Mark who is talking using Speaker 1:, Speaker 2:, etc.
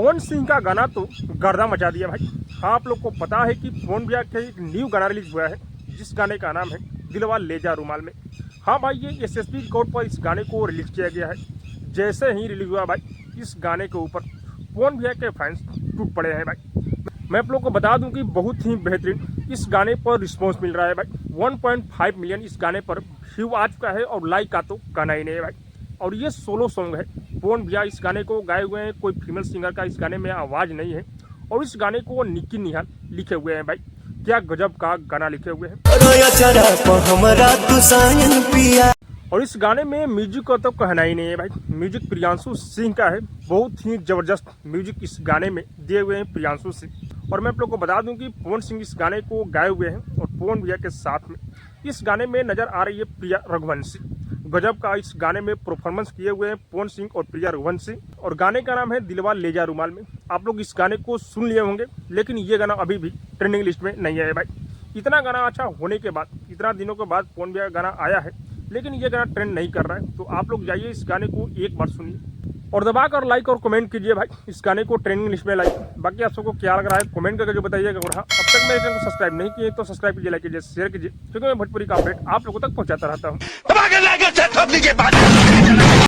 Speaker 1: पवन सिंह का गाना तो गर्दा मचा दिया भाई। हाँ, आप लोग को पता है कि पवन भैया का एक न्यू गाना रिलीज हुआ है, जिस गाने का नाम है दिलवा ले जा रुमाल में। हाँ भाई, ये एसएसपी रिकॉर्ड पर इस गाने को रिलीज किया गया है। जैसे ही रिलीज हुआ भाई, इस गाने के ऊपर पवन भैया के फैंस टूट पड़े हैं भाई। मैं आप लोग को बता दूं कि बहुत ही बेहतरीन इस गाने पर रिस्पॉन्स मिल रहा है भाई। 1.5 मिलियन इस गाने पर व्यू आ चुका है और लाइक का तो कहना ही नहीं है भाई। और ये सोलो सॉन्ग है, पवन भैया इस गाने को गाए हुए हैं, कोई फीमेल सिंगर का इस गाने में आवाज़ नहीं है। और इस गाने को निकी निहाल लिखे हुए हैं भाई। क्या गजब का गाना लिखे हुए हैं। और इस गाने में म्यूजिक का तो कहना ही नहीं है भाई। म्यूजिक प्रियांशु सिंह का है, बहुत ही जबरदस्त म्यूजिक इस गाने में दिए हुए हैं प्रियांशु सिंह। और मैं आप लोग को बता दूं कि पवन सिंह इस गाने को गाए हुए हैं और पवन भैया के साथ में इस गाने में नजर आ रही है प्रिया रघुवंशी। गजब का इस गाने में परफॉर्मेंस किए हुए हैं पवन सिंह और प्रिया रघुवंशी। और गाने का नाम है दिलवा ले जा रुमाल में। आप लोग इस गाने को सुन लिए होंगे, लेकिन ये गाना अभी भी ट्रेंडिंग लिस्ट में नहीं है भाई। इतना गाना अच्छा होने के बाद, इतना दिनों के बाद पवन भैया गाना आया है, लेकिन ये गाना ट्रेंड नहीं कर रहा है। तो आप लोग जाइए इस गाने को एक बार सुनिए और दबाकर लाइक और कमेंट कीजिए भाई, इस गाने को ट्रेंडिंग लिस्ट में लाइक। बाकी आप सबको क्या लग रहा है कमेंट करके जो बताइएगा। और हाँ, अब तक मेरे चैनल को सब्सक्राइब नहीं किए तो सब्सक्राइब कीजिए, लाइक कीजिए, शेयर कीजिए, क्योंकि मैं भोजपुरी का अपडेट आप लोगों तक पहुंचाता रहता हूँ।